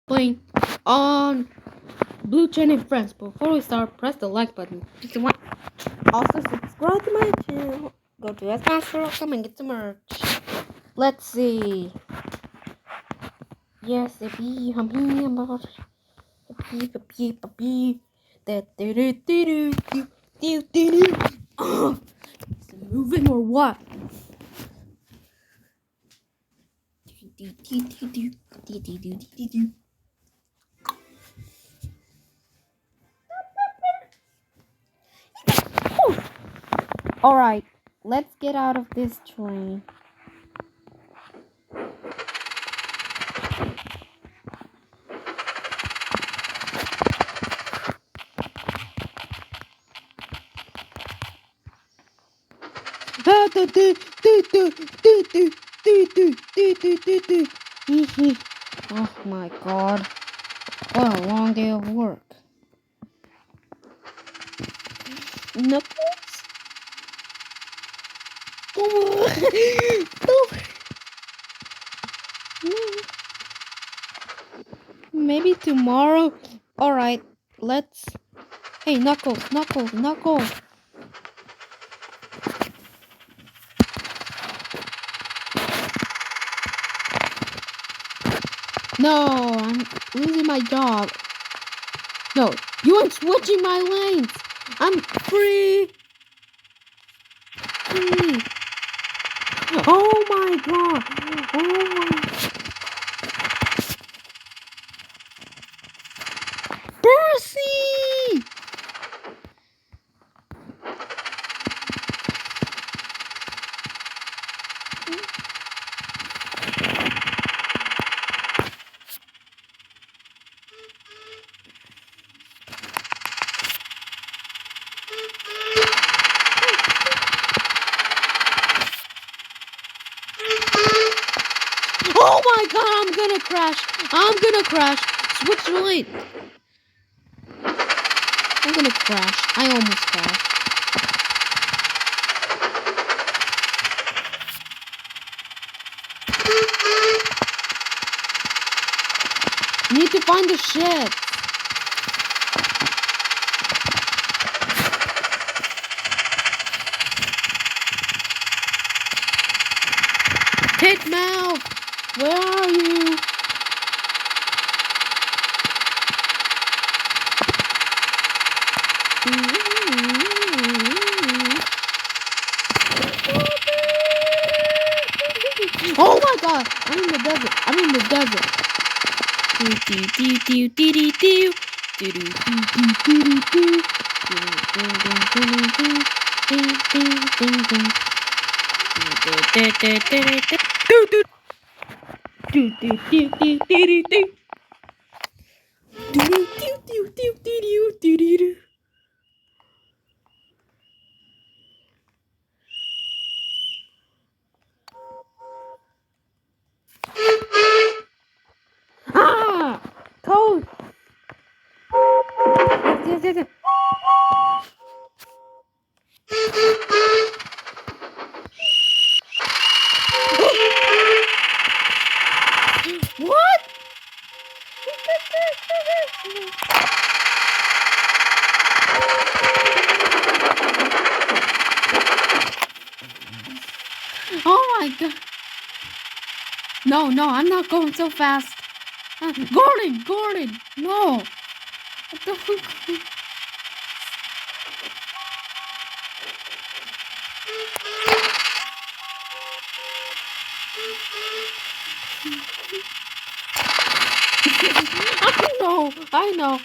playing on Blue Chain and Friends. Before we start, press the like button. If you want, also subscribe to my channel. Go to SMaster.com and get some merch. Let's see. Yes, it be hummy about happy. That is it moving or what? Alright, let's get out of this train. Oh my god, what a long day of work. Knuckles? Maybe tomorrow. Alright, let's. Hey, Knuckles. No, I'm losing my job. No, you ain't switching my lanes. I'm free. Oh my god. Percy! Oh my god, I'm gonna crash. Switch the lane. I'm gonna crash. I almost crashed. Need to find the shed. Titmouth, where are you? Oh my god, I'm in the desert. Ah! Toad! Yes. What? Oh my god. No, I'm not going so fast. Gordon, no. What the fuck? I know.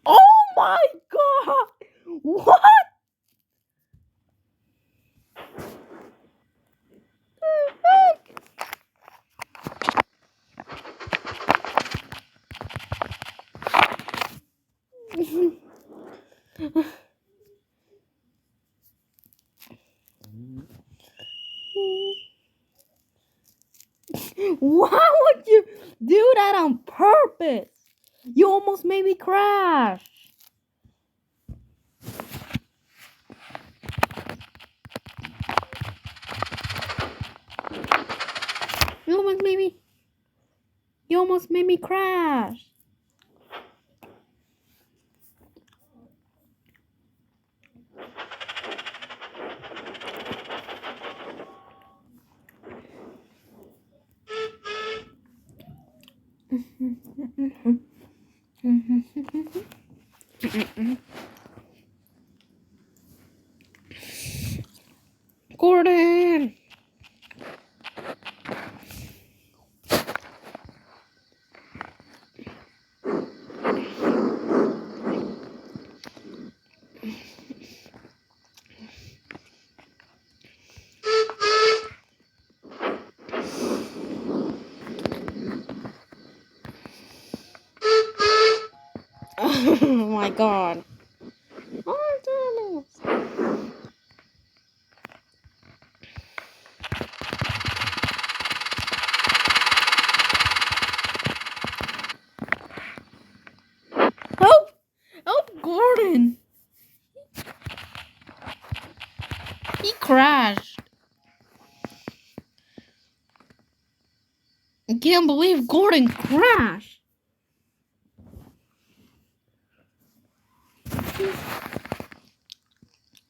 Oh my god! What? Why would you do that on purpose? You almost made me crash. almost made me crash. Gordon! Oh my god. Oh, damn it. Help! Help, Gordon! He crashed. I can't believe Gordon crashed.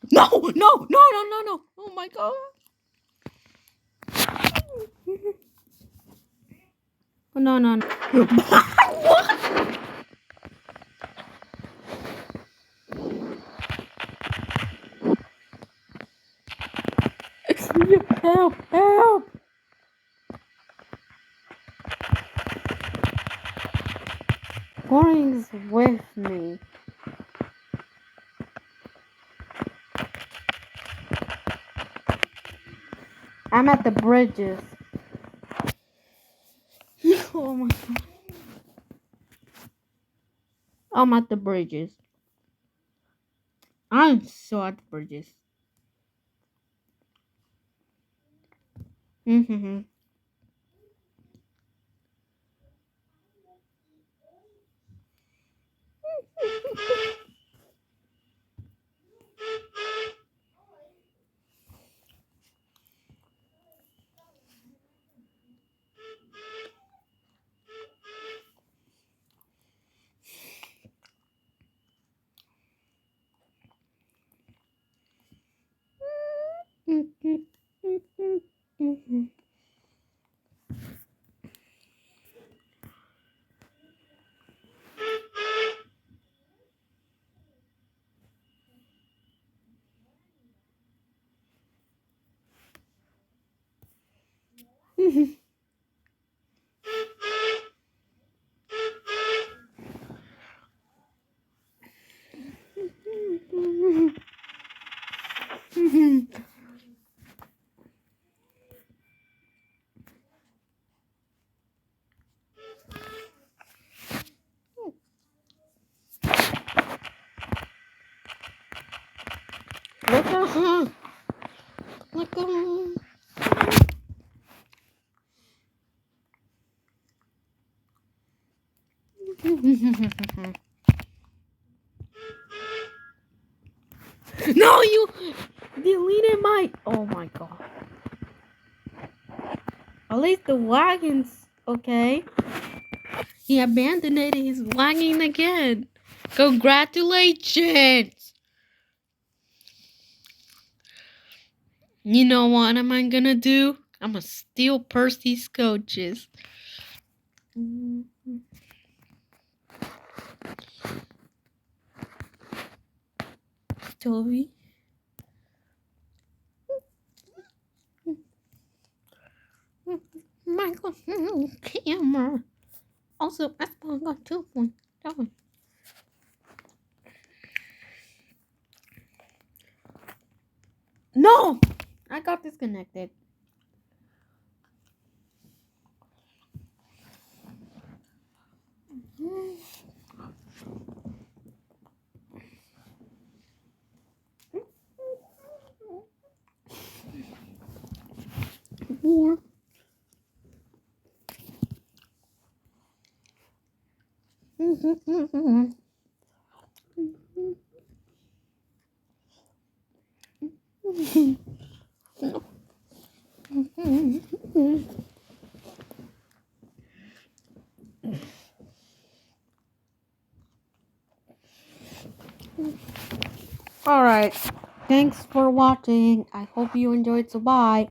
No, no, no, no, no, no. Oh my god. Oh, no, no, no. What? Help, help. Gordon's with me. I'm at the bridges. Oh my god. I'm at the bridges. I'm so at the bridges. Mm-hmm. Look on. No, you deleted my. Oh my god. At least the wagons. Okay. He abandoned it. He's wagging again. Congratulations. You know what am I gonna do? I'm gonna steal Percy's coaches. Toby. Michael camera. Also, I got 2.7. No! I got disconnected. More. Alright. Thanks for watching. I hope you enjoyed. So bye.